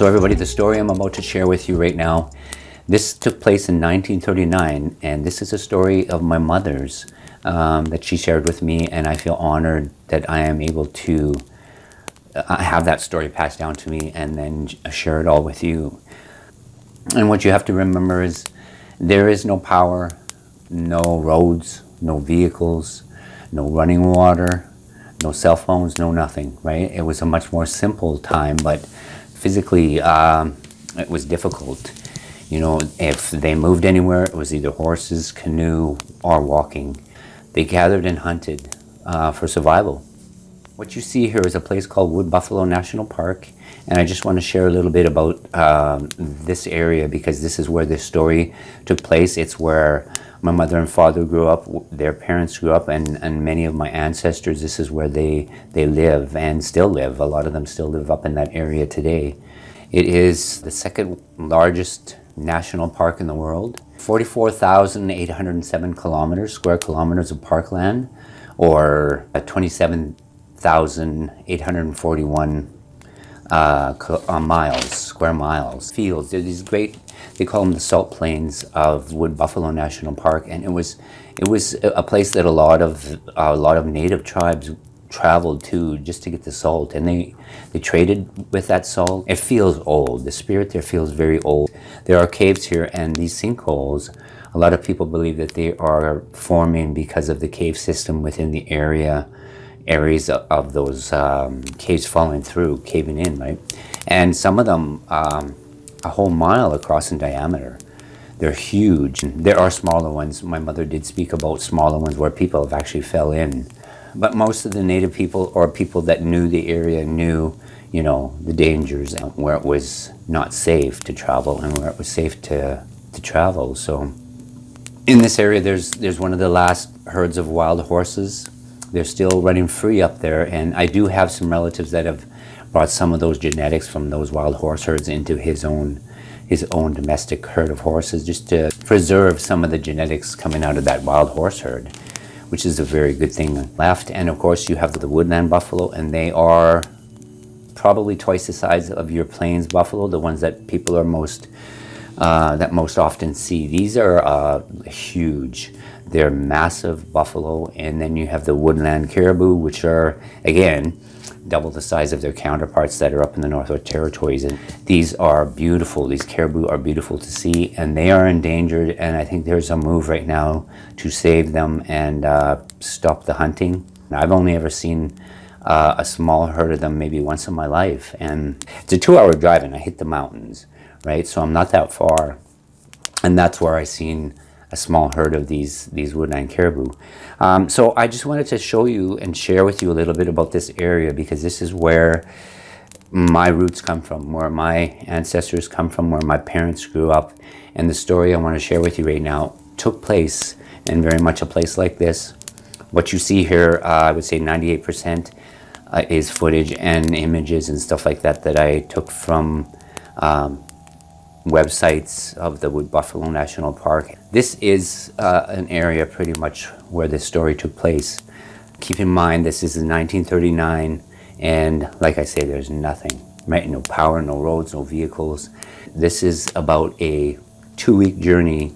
So everybody, the story I'm about to share with you right now, this took place in 1939, and this is a story of my mother's that she shared with me, and I feel honored that I am able to have that story passed down to me and then share it all with you. And what you have to remember is there is no power, no roads, no vehicles, no running water, no cell phones, no nothing, right? It was a much more simple time, but physically it was difficult. You know, if they moved anywhere, it was either horses, canoe, or walking. They gathered and hunted for survival. What you see here is a place called Wood Buffalo National Park, and I just want to share a little bit about this area because this is where this story took place. It's where my mother and father grew up, their parents grew up, and many of my ancestors, this is where they live and still live. A lot of them still live up in that area today. It is the second largest national park in the world. 44,807 square kilometers of parkland, or 27,841 square miles. Fields. There are these great, they call them the salt plains of Wood Buffalo National Park, and it was a place that a lot of native tribes traveled to just to get the salt, and they traded with that salt. It feels old. The spirit there feels very old. There are caves here, and these sinkholes, a lot of people believe that they are forming because of the cave system within the areas of those caves falling through, caving in, right? And some of them a whole mile across in diameter. They're huge. There are smaller ones. My mother did speak about smaller ones where people have actually fell in. But most of the native people, or people that knew the area, knew, you know, the dangers, where it was not safe to travel and where it was safe to travel. So in this area, there's one of the last herds of wild horses. They're still running free up there, and I do have some relatives that have brought some of those genetics from those wild horse herds into his own domestic herd of horses, just to preserve some of the genetics coming out of that wild horse herd, which is a very good thing left. And of course you have the woodland buffalo, and they are probably twice the size of your plains buffalo, the ones that people are most often see. These are huge. They're massive buffalo. And then you have the woodland caribou, which are, again, double the size of their counterparts that are up in the Northwest Territories. And these are beautiful. These caribou are beautiful to see, and they are endangered. And I think there's a move right now to save them and stop the hunting. I've only ever seen a small herd of them maybe once in my life. And it's a 2-hour drive, and I hit the mountains, right? So I'm not that far. And that's where I seen a small herd of these woodland caribou. So I just wanted to show you and share with you a little bit about this area, because this is where my roots come from, where my ancestors come from, where my parents grew up. And the story I want to share with you right now took place in very much a place like this. What you see here, I would say 98% is footage and images and stuff like that that I took from websites of the Wood Buffalo National Park. This is an area pretty much where this story took place. Keep in mind, this is in 1939, and like I say, there's nothing, right? No power, no roads, no vehicles. This is about a 2-week journey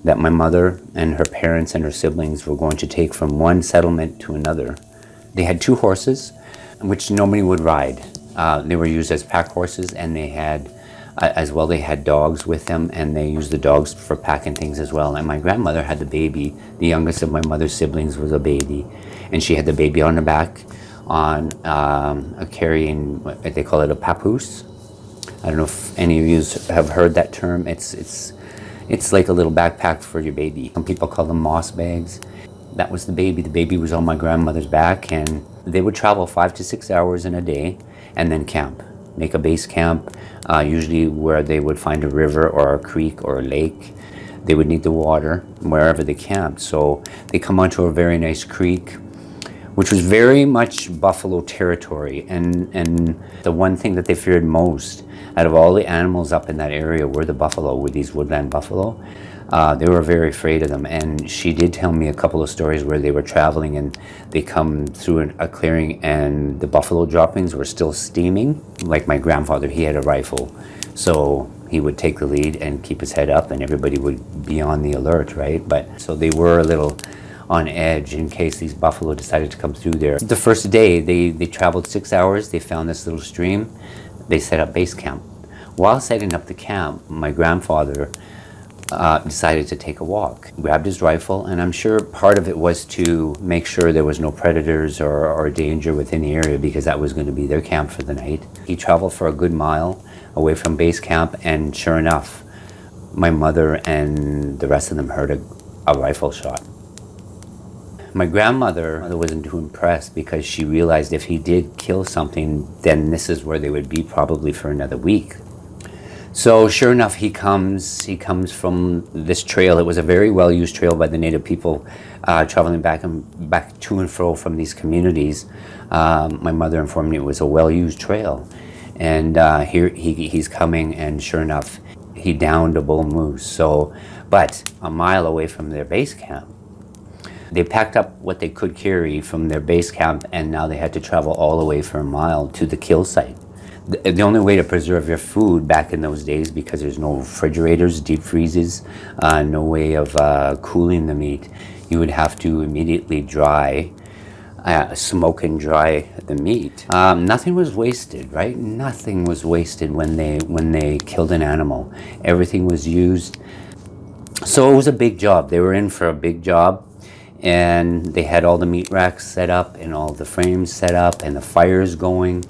that my mother and her parents and her siblings were going to take from one settlement to another. They had 2 horses, which nobody would ride. They were used as pack horses, and they had they had dogs with them, and they used the dogs for packing things as well. And my grandmother had the baby. The youngest of my mother's siblings was a baby, and she had the baby on her back on carrying what they call it, a papoose. I don't know if any of you have heard that term. It's like a little backpack for your baby. Some people call them moss bags. That was the baby. The baby was on my grandmother's back, and they would travel 5 to 6 hours in a day and then camp. Make a base camp, usually where they would find a river or a creek or a lake. They would need the water wherever they camped. So they come onto a very nice creek, which was very much buffalo territory. And the one thing that they feared most out of all the animals up in that area were the buffalo, were these woodland buffalo. They were very afraid of them. And she did tell me a couple of stories where they were traveling and they come through a clearing and the buffalo droppings were still steaming. Like my grandfather, he had a rifle. So he would take the lead and keep his head up and everybody would be on the alert, right? But so they were a little on edge in case these buffalo decided to come through there. The first day, they traveled 6 hours. They found this little stream. They set up base camp. While setting up the camp, my grandfather decided to take a walk, grabbed his rifle, and I'm sure part of it was to make sure there was no predators or danger within the area because that was going to be their camp for the night. He traveled for a good mile away from base camp, and sure enough, my mother and the rest of them heard a rifle shot. My grandmother wasn't too impressed because she realized if he did kill something, then this is where they would be probably for another week. So sure enough, he comes from this trail. It was a very well-used trail by the native people, traveling back to and fro from these communities. My mother informed me it was a well-used trail. And here he's coming, and sure enough, he downed a bull moose. But a mile away from their base camp, they packed up what they could carry from their base camp, and now they had to travel all the way for a mile to the kill site. The only way to preserve your food back in those days, because there's no refrigerators, deep freezes, no way of cooling the meat, you would have to immediately smoke and dry the meat. Nothing was wasted, right? Nothing was wasted when they killed an animal. Everything was used. So it was a big job. They were in for a big job. And they had all the meat racks set up and all the frames set up and the fires going.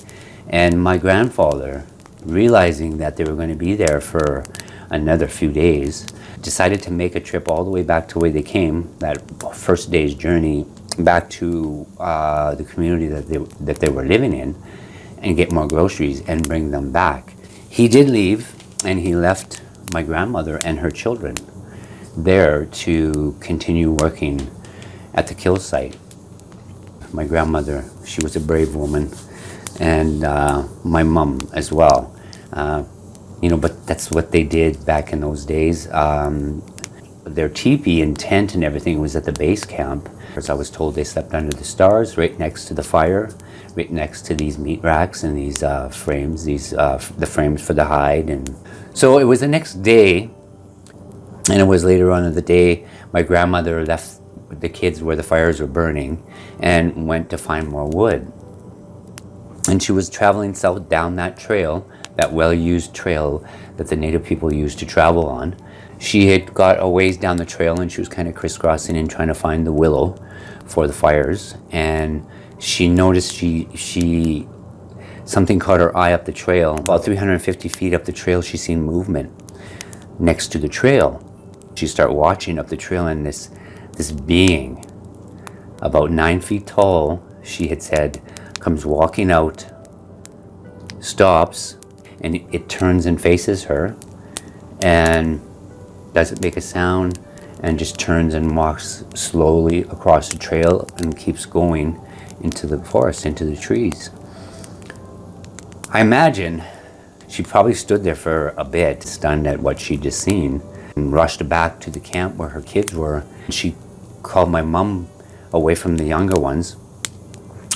And my grandfather, realizing that they were going to be there for another few days, decided to make a trip all the way back to where they came, that first day's journey, back to the community that they were living in, and get more groceries and bring them back. He did leave, and he left my grandmother and her children there to continue working at the kill site. My grandmother, she was a brave woman, and my mom as well. But that's what they did back in those days. Their teepee and tent and everything was at the base camp. As I was told, they slept under the stars, right next to the fire, right next to these meat racks and these frames, the frames for the hide. And so it was the next day, and it was later on in the day, my grandmother left the kids where the fires were burning and went to find more wood. And she was traveling south down that trail, that well-used trail that the native people used to travel on. She had got a ways down the trail and she was kind of crisscrossing and trying to find the willow for the fires. And she noticed something caught her eye up the trail. About 350 feet up the trail, she seen movement next to the trail. She started watching up the trail, and this being, about 9 feet tall, she had said, comes walking out, stops, and it turns and faces her, and doesn't make a sound, and just turns and walks slowly across the trail and keeps going into the forest, into the trees. I imagine she probably stood there for a bit, stunned at what she'd just seen, and rushed back to the camp where her kids were. She called my mom away from the younger ones,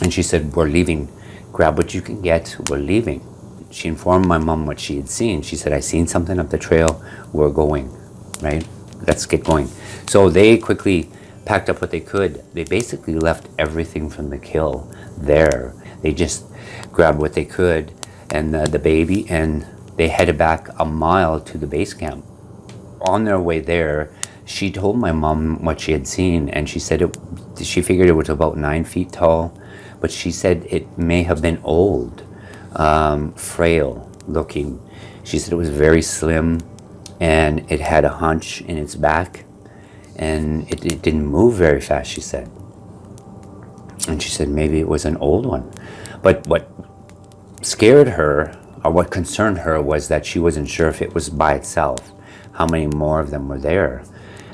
and she said, "We're leaving. Grab what you can get. We're leaving." She informed my mom what she had seen. She said, "I seen something up the trail. We're going, right? Let's get going." So they quickly packed up what they could. They basically left everything from the kill there. They just grabbed what they could and the baby, and they headed back a mile to the base camp. On their way there, she told my mom what she had seen, and she said she figured it was about 9 feet tall, but she said it may have been old, frail looking. She said it was very slim, and it had a hunch in its back, and it didn't move very fast, she said. And she said maybe it was an old one. But what scared her, or what concerned her, was that she wasn't sure if it was by itself, how many more of them were there.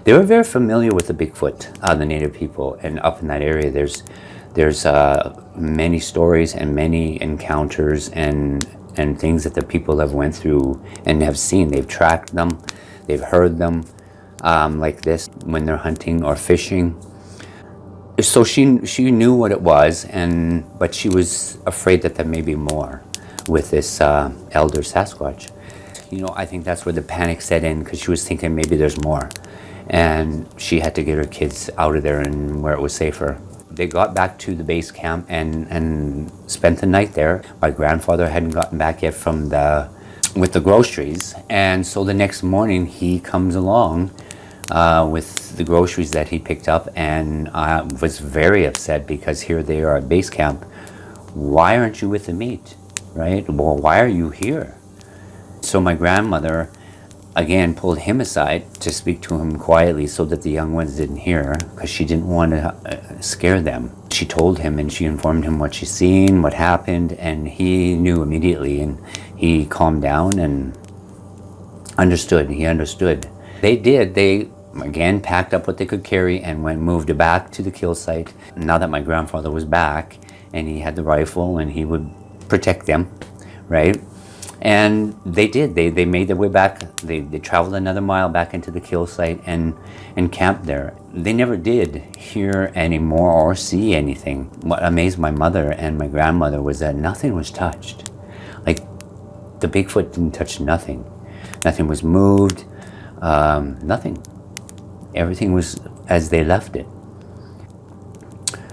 They were very familiar with the Bigfoot, the native people, and up in that area there's many stories and many encounters and things that the people have went through and have seen. They've tracked them, they've heard them. like this when they're hunting or fishing. So she knew what it was, but she was afraid that there may be more with this elder Sasquatch. I think that's where the panic set in, because she was thinking maybe there's more, and she had to get her kids out of there and where it was safer. They got back to the base camp and spent the night there. My grandfather hadn't gotten back yet from with the groceries, and so the next morning he comes along with the groceries that he picked up, and I was very upset because here they are at base camp. Why aren't you with the meat, right? Well, why are you here? So my grandmother again pulled him aside to speak to him quietly so that the young ones didn't hear, because she didn't want to scare them. She told him and she informed him what she'd seen, what happened, and he knew immediately, and he calmed down and understood. He understood. They did. They again packed up what they could carry and moved back to the kill site. Now that my grandfather was back and he had the rifle and he would protect them, right? And they did. They made their way back. They traveled another mile back into the kill site and camped there. They never did hear any more or see anything. What amazed my mother and my grandmother was that nothing was touched. Like, the Bigfoot didn't touch nothing. Nothing was moved. Nothing. Everything was as they left it.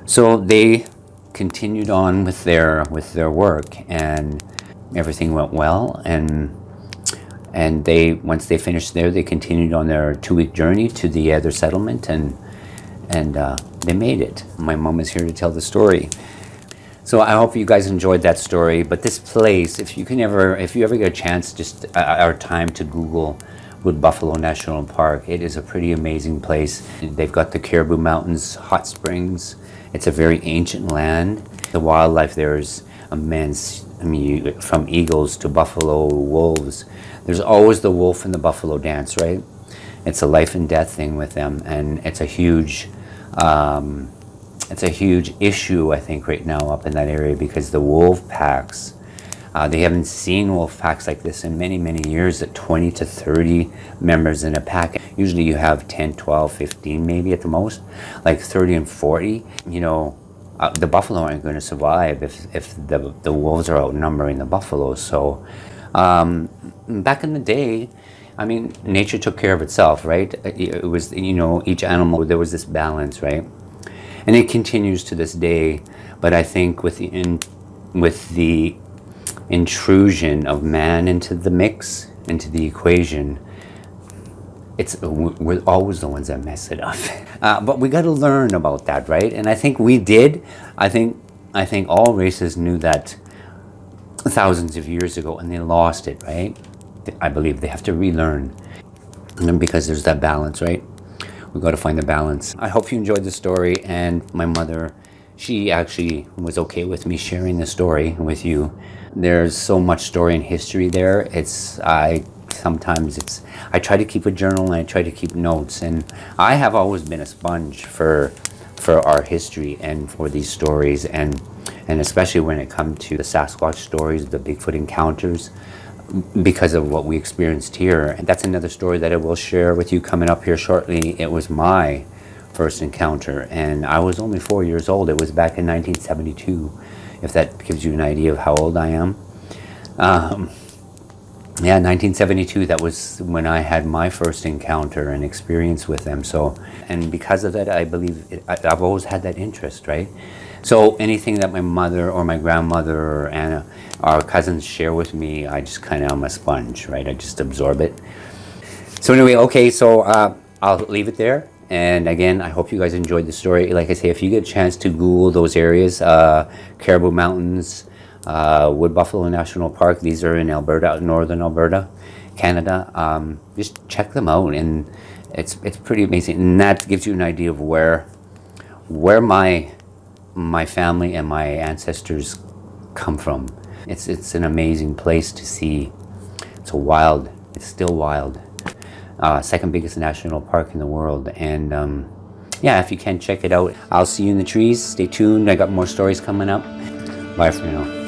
So they continued on with their work, and everything went well. And once they finished there, they continued on their 2-week journey to the other settlement, and they made it. My mom is here to tell the story. So I hope you guys enjoyed that story. But this place, if you ever get a chance, just our time to Google Wood Buffalo National Park. It is a pretty amazing place. They've got the Caribou Mountains hot springs. It's a very ancient land. The wildlife there is immense. I mean, from eagles to buffalo, wolves. There's always the wolf and the buffalo dance, right? It's a life and death thing with them, and it's a huge issue, I think, right now up in that area, because the wolf packs, they haven't seen wolf packs like this in many, many years, at 20 to 30 members in a pack. Usually you have 10, 12, 15 maybe at the most, like 30 and 40. The buffalo aren't going to survive if the wolves are outnumbering the buffaloes. So back in the day, I mean, nature took care of itself, right? It was, each animal, there was this balance, right? And it continues to this day. But I think with the intrusion of man into the mix, into the equation, we're always the ones that mess it up. But we got to learn about that, right? And I think we did. I think all races knew that thousands of years ago, and they lost it, right? I believe they have to relearn, and because there's that balance, right? We got to find the balance. I hope you enjoyed the story, and my mother, she actually was okay with me sharing the story with you. There's so much story and history there. I try to keep a journal, and I try to keep notes, and I have always been a sponge for our history and for these stories, and especially when it comes to the Sasquatch stories, the Bigfoot encounters, because of what we experienced here. And that's another story that I will share with you coming up here shortly. It was my first encounter, and I was only 4 years old. It was back in 1972, if that gives you an idea of how old I am. Yeah, 1972, that was when I had my first encounter and experience with them. So, and because of that, I believe I've always had that interest, right? So anything that my mother or my grandmother or Anna, our cousins share with me, I just kind of am a sponge, right? I just absorb it. So anyway, okay, so I'll leave it there. And again, I hope you guys enjoyed the story. Like I say, if you get a chance to Google those areas, Caribou Mountains, Wood Buffalo National Park, these are in Alberta, northern Alberta, Canada. Just check them out, and it's pretty amazing. And that gives you an idea of where my family and my ancestors come from. It's an amazing place to see. It's still wild. Second biggest national park in the world, and yeah, if you can check it out. I'll see you in the trees. Stay tuned. I got more stories coming up. Bye for now.